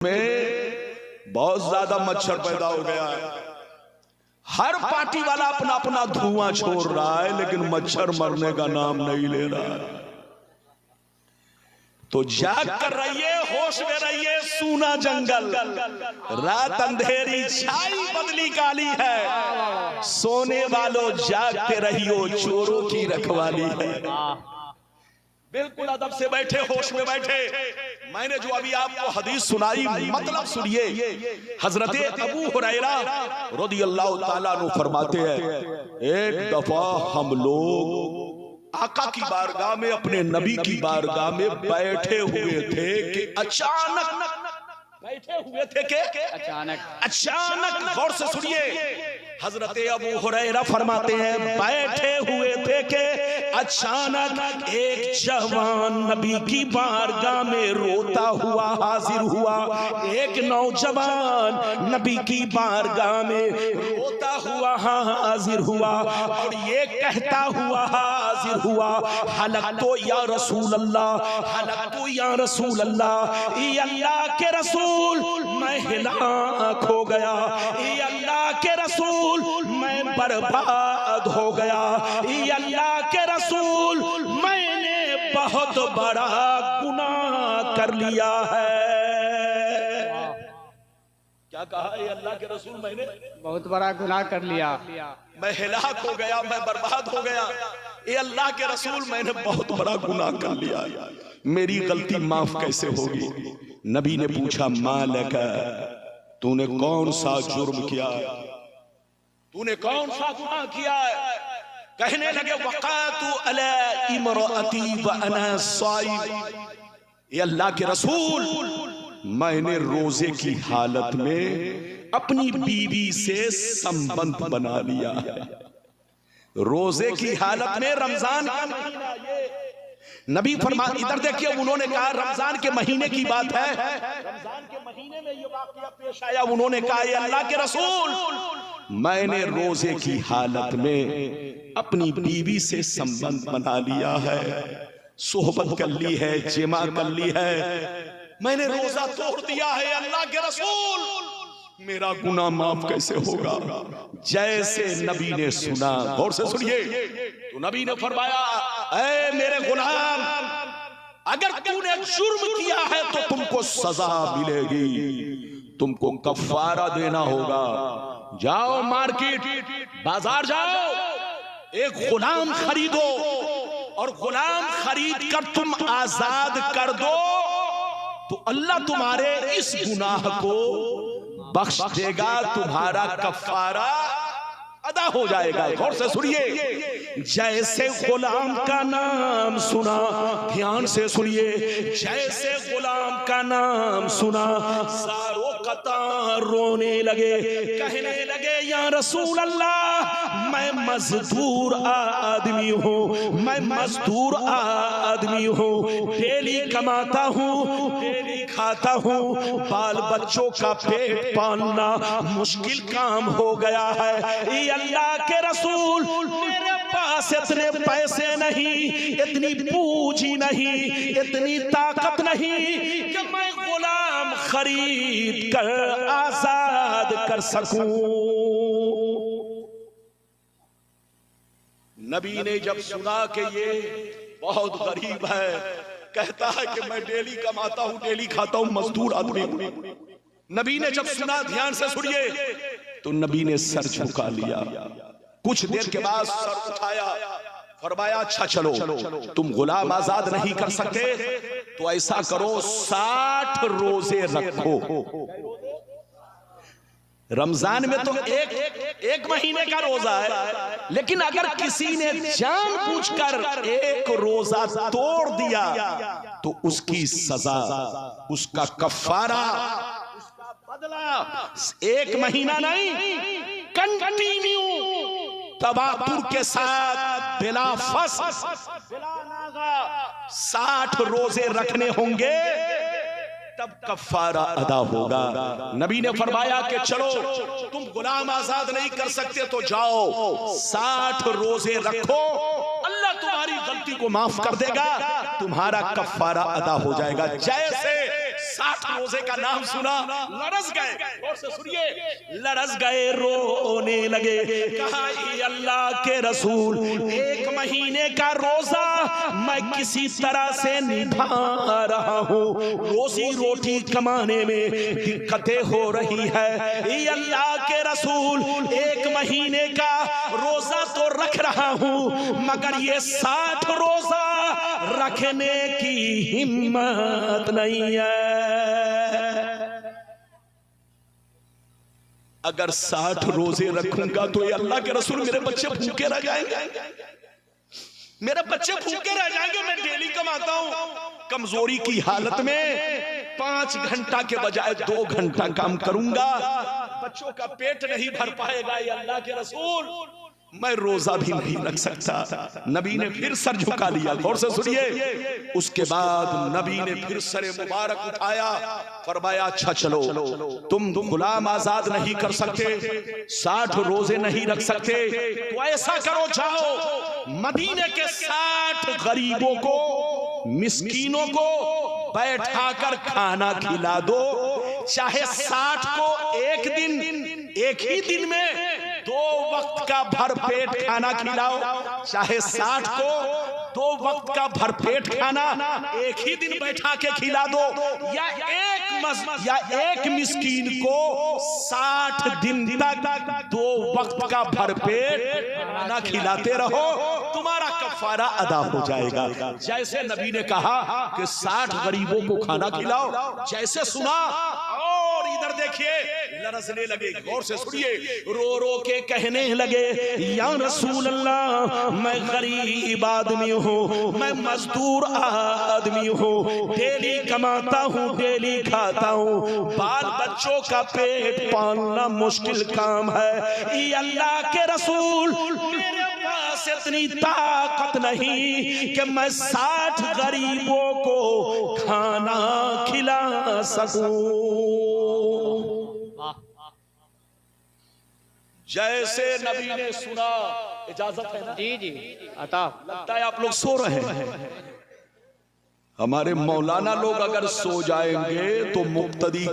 में बहुत ज्यादा मच्छर पैदा हो गया है। हर पार्टी वाला अपना अपना धुआं छोड़ रहा है, लेकिन मच्छर मरने का नाम नहीं ले रहा है। तो जाग कर रहिए, होश में रहिए। सूना जंगल, रात अंधेरी, छाई बदली काली है। सोने वालों जागते रहियो, चोरों की रखवाली है। बिल्कुल अदब से बैठे, होश में बैठे। मैंने जो अभी आपको हदीस सुनाई, मतलब सुनिए। हजरत अबू हुरैरा रदियल्लाहु ताला अन्हु फरमाते हैं, एक दफा हम लोग आका की बारगाह में, अपने नबी की बारगाह में बैठे हुए थे कि अचानक बैठे हुए थे कि अचानक गौर से सुनिए। हजरत अबू हुरैरा फरमाते हैं, बैठे हुए थे कि अचानक एक जवान नबी की बारगाह में रोता हुआ हाजिर हुआ। एक नौजवान नबी की बारगाह में रोता हुआ हाजिर हुआ और ये कहता हुआ हाजिर हुआ, हलकतो या रसूल अल्लाह, हलकतो या रसूल अल्लाह, ये अल्लाह के रसूल मैं हिलाक हो गया, ये अल्लाह के रसूल मैं बर्बाद हो गया, ये अल्लाह के रसूल मैंने बहुत बड़ा गुनाह कर लिया है। क्या कहा? ये अल्लाह के रसूल मैंने बहुत बड़ा गुनाह कर लिया, मैं हिलाक हो गया, मैं बर्बाद हो गया। ये अल्लाह के रसूल मैंने बहुत बड़ा गुनाह कर लिया, मेरी गलती माफ कैसे होगी? नबी ने पूछा, मालक, तूने कौन सा जुर्म किया, तूने कौन सा गुनाह किया? कहने लगे, वक़ातु अला इमराती व अना साइम, ये अल्लाह के रसूल मैंने रोजे की हालत में अपनी बीवी से संबंध बना लिया है। रोजे की हालत में, रमजान का महीना, ये नबी फरमा, इधर देखिए, उन्होंने कहा रमजान के महीने की बात है, रमजान के महीने में ये वाकया पेश आया। उन्होंने कहा, ये अल्लाह के रसूल मैंने रोजे की हालत में अपनी बीवी से संबंध बना लिया है, सोहबत कर ली है, जिमा कर ली है, मैंने रोजा तोड़ दिया है। अल्लाह के रसूल मेरा गुनाह माफ कैसे होगा? जैसे नबी ने सुना, गौर से सुनिए, तो नबी ने फरमाया, ऐ मेरे गुलाम, अगर तूने जुर्म किया है तो तुमको सजा मिलेगी, तुमको कफारा देना होगा। जाओ मार्केट, बाजार जाओ, एक गुलाम खरीदो और गुलाम खरीद कर तुम आजाद कर दो, तो अल्लाह तुम्हारे इस गुनाह को बख्श देगा, तुम्हारा कफारा अदा हो जाएगा। गौर से सुनिए, जैसे गुलाम का नाम सुना, ध्यान से सुनिए, जैसे गुलाम का नाम सुना, सारों कतार रोने लगे, कहने लगे, या रसूल अल्लाह, मैं मजदूर आदमी हूँ, मैं मजदूर आदमी हूँ, डेली कमाता हूँ, डेली खाता हूँ, बाल बच्चों का पेट पालना मुश्किल काम हो गया है। अल्लाह के रसूल, मेरे पास इतने पैसे नहीं, इतनी पूंजी नहीं, इतनी ताकत नहीं कि मैं गुलाम खरीद कर आजाद कर सकूं। नबी ने जब सुना कि ये बहुत गरीब है, कहता है कि मैं डेली कमाता हूं, डेली खाता हूं, मजदूर आदमी हूं, नबी ने जब सुना, ध्यान से सुनिए, तो नबी ने सर झुका लिया। कुछ देर के बाद सर उठाया, फरमाया, अच्छा चलो, तुम गुलाम आजाद नहीं कर सकते तो ऐसा करो, 60 रोजे रखो। रमजान में तो एक महीने का रोजा है, लेकिन अगर किसी ने जानबूझकर एक रोजा तोड़ दिया तो उसकी सजा, उसका कफारा, बदला 1 महीना नहीं, कंटिन्यू तवातुर के साथ, बिला फस, बिला नागा 60 रोजे रखने होंगे, तब कफारा अदा होगा। नबी ने फरमाया कि चलो, तुम गुलाम आजाद नहीं कर सकते तो जाओ, 60 रोजे रखो, अल्लाह तुम्हारी गलती को माफ कर देगा, तुम्हारा कफारा अदा हो जाएगा। जैसे 60 रोजे का नाम सुना, लरस गए। और से सुनिए, लरस गए, रोने लगे। कहा ये अल्लाह के रसूल, 1 महीने का रोजा मैं किसी तरह से निभा रहा हूँ, रोजी रोटी कमाने में दिक्कतें हो रही है। ये अल्लाह के रसूल, 1 महीने का रोजा तो रख रहा हूँ, मगर ये 60 रोजा रखने की हिम्मत नहीं है। अगर 60 रोजे रखूंगा तो ये अल्लाह के रसूल मेरे बच्चे भूखे रह जाएंगे, मेरे बच्चे भूखे रह जाएंगे। मैं डेली कमाता हूं, कमजोरी की हालत में 5 घंटा के बजाय 2 घंटा काम करूंगा, बच्चों का पेट नहीं भर पाएगा। ये अल्लाह के रसूल, मैं रोजा भी नहीं रख सकता। नबी ने फिर सर झुका लिया। गौर से सुनिए, उसके बाद नबी ने फिर सरे मुबारक उठाया, फरमाया अच्छा चलो, तुम गुलाम आजाद नहीं कर सकते, 60 रोजे नहीं रख सकते, तो ऐसा करो, जाओ मदीने के 60 गरीबों को, मिस्कीनों को बैठाकर खाना खिला दो। चाहे 60 को एक ही दिन में 2 वक्त का भरपेट खाना खिलाओ, चाहे 60 को 2 वक्त का भरपेट खाना एक ही दिन बैठा के खिला दो, या एक मिस्कीन को 60 दिन तक 2 वक्त का भरपेट खाना खिलाते रहो, तुम्हारा कफारा अदा हो जाएगा। जैसे नबी ने कहा कि 60 गरीबों को खाना खिलाओ, जैसे सुना और इधर देखिए लरसने लगे। गौर से सुनिए, रो रो के कहने लगे, या रसूल अल्लाह, मैं गरीब आदमी हूँ, मैं मजदूर आदमी हूँ, डेली कमाता हूँ, डेली खाता हूँ, बाल बच्चों का पेट पालना मुश्किल काम है। ये अल्लाह के रसूल, मेरे पास इतनी ताकत नहीं कि मैं 60 गरीबों को खाना खिला सकूं। जैसे नबी ने सुना, इजाजत है ना? जी जी अता। लगता है आप लोग सो रहे हैं। हमारे मौलाना लोग अगर सो जाएंगे तो मुक्तदी का